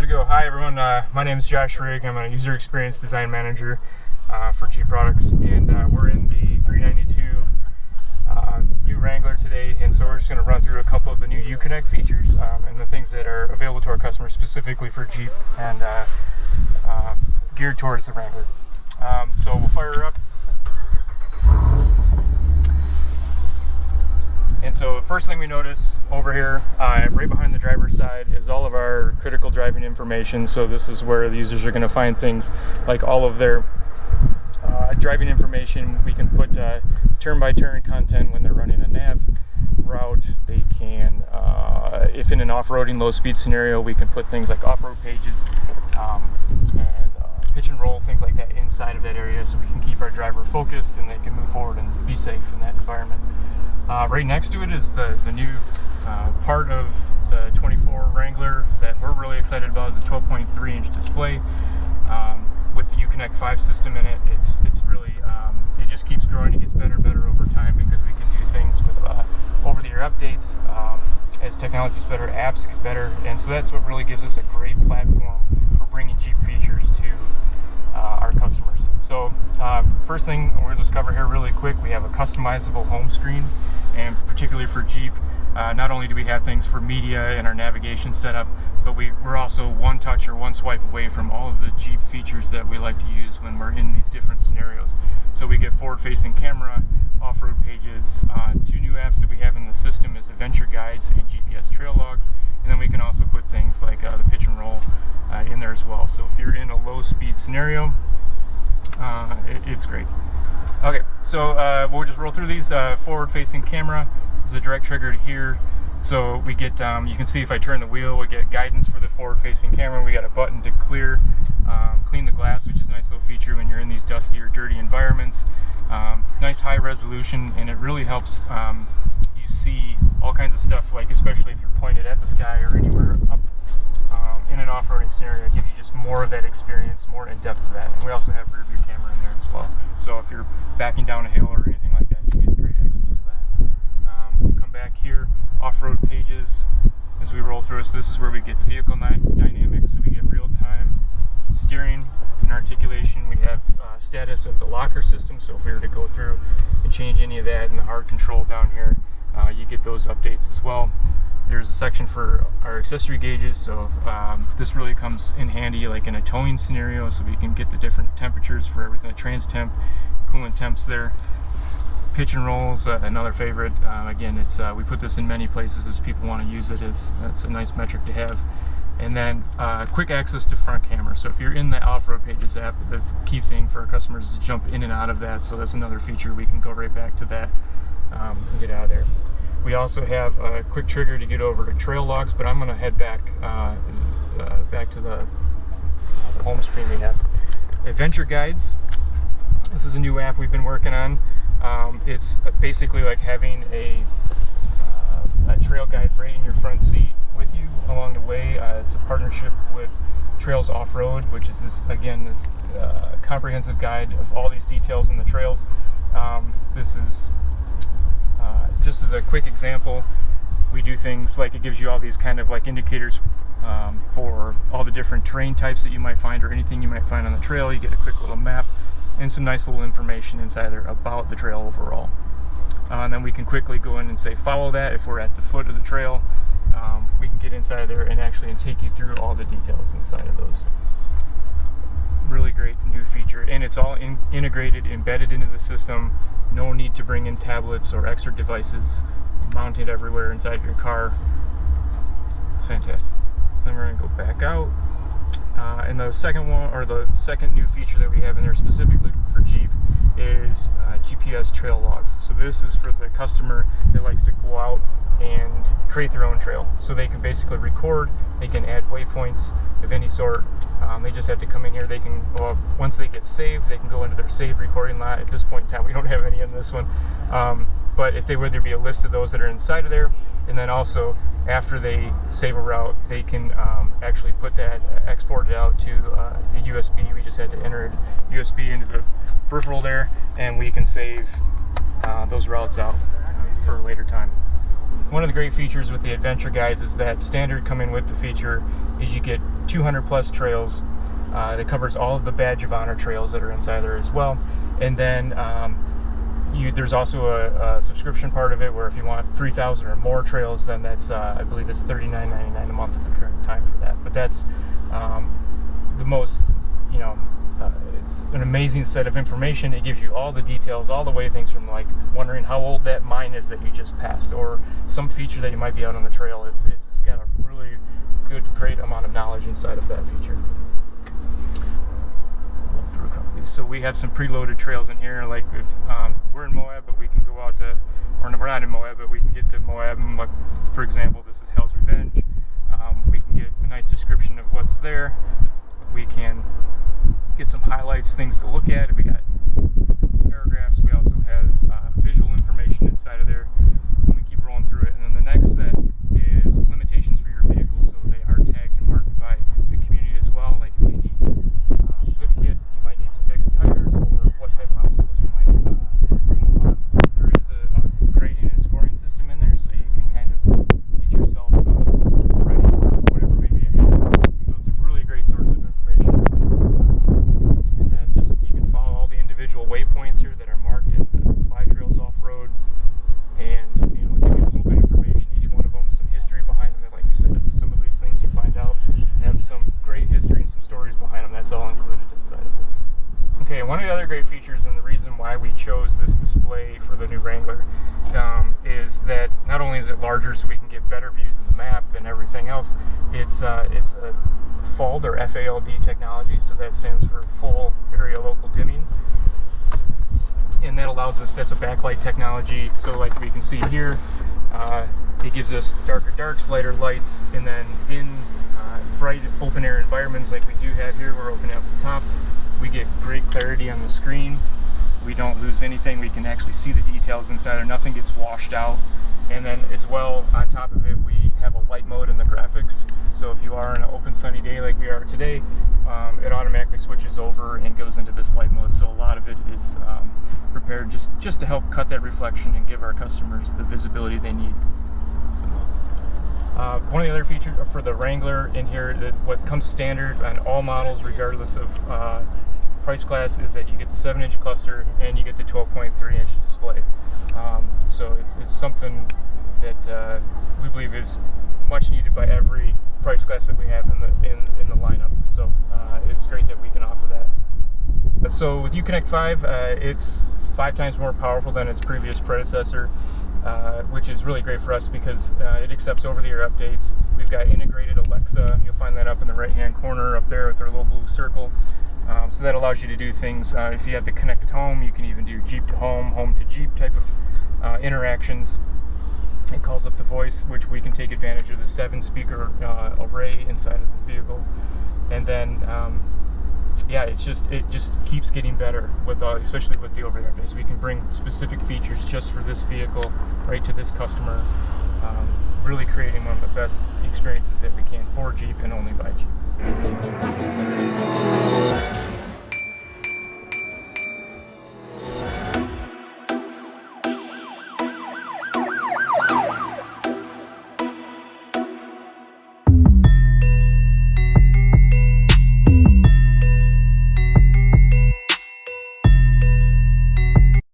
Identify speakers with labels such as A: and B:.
A: to go. Hi everyone, my name is Josh Rigg. I'm a user experience design manager for Jeep products, and we're in the 392 new Wrangler today, and so we're just going to run through a couple of the new Uconnect features and the things that are available to our customers specifically for Jeep and geared towards the Wrangler. So we'll fire her up. And so the first thing we notice over here, right behind the driver's side, is all of our critical driving information. So this is where the users are going to find things like all of their driving information. We can put turn-by-turn content when they're running a nav route. They can, if in an off-roading low-speed scenario, we can put things like off-road pages and pitch and roll, things like that inside of that area, so we can keep our driver focused and they can move forward and be safe in that environment. Right next to it is the new part of the 24 Wrangler that we're really excited about, is a 12.3-inch display with the Uconnect 5 system in it. It's really, it just keeps growing. It gets better and better over time because we can do things with over-the-air updates. As technology is better, apps get better, and so that's what really gives us a great platform for bringing Jeep features to our customers. So first thing we'll just cover here really quick, we have a customizable home screen, and particularly for Jeep, not only do we have things for media and our navigation setup, but we're also one touch or one swipe away from all of the Jeep features that we like to use when we're in these different scenarios. So we get forward-facing camera, off-road pages, two new apps that we have in the system is adventure guides and GPS trail logs, and then we can also put things like the pitch and roll in there as well. So if you're in a low-speed scenario, it's great. Okay, so we'll just roll through these. Forward-facing camera is a direct trigger to here. So we get, you can see if I turn the wheel, we get guidance for the forward-facing camera. We got a button to clear, clean the glass, which is a nice little feature when you're in these dusty or dirty environments. Nice high resolution, and it really helps you see all kinds of stuff, like especially if you're pointed at the sky or anywhere up in an off-roading scenario. It gives you just more of that experience, more in depth of that. And we also have rear view camera in there as well. So if you're backing down a hill or anything like that, you get great access to that. Come back here, off-road pages as we roll through. So this is where we get the vehicle dynamics. So we get real-time steering and articulation. We have status of the locker system. So if we were to go through and change any of that in the hard control down here, you get those updates as well. There's a section for our accessory gauges, so this really comes in handy like in a towing scenario, so we can get the different temperatures for everything, the trans temp, coolant temps there. Pitch and rolls, another favorite. Again, it's we put this in many places as people want to use it. It's a nice metric to have. And then quick access to front camera. So if you're in the off-road pages app, the key thing for our customers is to jump in and out of that. So that's another feature. We can go right back to that and get out of there. We also have a quick trigger to get over to trail logs, but I'm going to head back back to the home screen we have. Adventure guides. This is a new app we've been working on. It's basically like having a trail guide right in your front seat with you along the way. It's a partnership with Trails Off-Road, which is this comprehensive guide of all these details in the trails. This is just as a quick example, we do things like it gives you all these kind of like indicators for all the different terrain types that you might find or anything you might find on the trail. You get a quick little map and some nice little information inside there about the trail overall. And then we can quickly go in and say follow that if we're at the foot of the trail. We can get inside there and actually take you through all the details inside of those. Really great new feature, and it's all integrated, embedded into the system. No need to bring in tablets or extra devices mounted everywhere inside your car. Fantastic. So then we're going to go back out. And the second one, or the second new feature that we have in there specifically for Jeep, is GPS trail logs. So this is for the customer that likes to go out and create their own trail. So they can basically record, they can add waypoints of any sort. They just have to come in here. They can, once they get saved, they can go into their saved recording lot. At this point in time, we don't have any in this one. But if they would, there'd be a list of those that are inside of there. And then also, after they save a route, they can actually put that, export it out to a USB. We just had to enter a USB into the peripheral there, and we can save those routes out for a later time. One of the great features with the adventure guides is that standard coming with the feature is you get 200 plus trails. That covers all of the badge of honor trails that are inside there as well. And then there's also a subscription part of it where if you want 3,000 or more trails, then that's I believe it's $39.99 a month at the current time for that. But that's the most, it's an amazing set of information. It gives you all the details, all the way things from like wondering how old that mine is that you just passed, or some feature that you might be out on the trail. It's got a really great amount of knowledge inside of that feature. Through a couple of these. So we have some preloaded trails in here. Like if we're in Moab, but we can go out to, or no, we're not in Moab, but we can get to Moab. And like, for example, this is Hell's Revenge. We can get a nice description of what's there. We can get some highlights, things to look at. We got paragraphs. We also have visual information inside of there. And we keep rolling through it. And then the next set is limitations for your vehicle. So they are tagged and marked by the community as well. Like if you need lift kit, you might need some bigger tires, or what type of obstacles you might come upon. There is a grading and scoring system in there, so you can kind of get yourself ready for whatever may be ahead. So it's a really great source of information. And then just you can follow all the individual waypoints here that are marked in By Trails Off-Road, and give you a little bit of information, each one of them, some history behind them. And like we said, if some of these things you find out have some great history and some stories behind them, that's all included inside of this. Okay, one of the other great features, and the reason why we chose this display for the new Wrangler, is that not only is it larger so we can get better views of the map and everything else, it's a FALD or FALD technology, so that stands for Full Area Local Dimming. And that allows us, that's a backlight technology, so like we can see here, it gives us darker darks, lighter lights, and then in bright open air environments like we do have here, we're opening up the top, we get great clarity on the screen. We don't lose anything. We can actually see the details inside there. Nothing gets washed out. And then as well, on top of it, we have a light mode in the graphics. So if you are on an open sunny day like we are today, it automatically switches over and goes into this light mode. So a lot of it is prepared just to help cut that reflection and give our customers the visibility they need. One of the other features for the Wrangler in here, that what comes standard on all models regardless of price class, is that you get the 7-inch cluster and you get the 12.3-inch display. So it's something that we believe is much needed by every price class that we have in the lineup. So it's great that we can offer that. So with Uconnect 5, it's 5 times more powerful than its previous predecessor, which is really great for us because it accepts over-the-air updates. We've got integrated Alexa. You'll find that up in the right-hand corner up there with our little blue circle. So that allows you to do things. If you have the connected home, you can even do Jeep to home, home to Jeep type of interactions. It calls up the voice, which we can take advantage of the 7-speaker array inside of the vehicle. And then, it just keeps getting better with, especially with the over-the-air updates. We can bring specific features just for this vehicle right to this customer, really creating one of the best experiences that we can for Jeep and only by Jeep.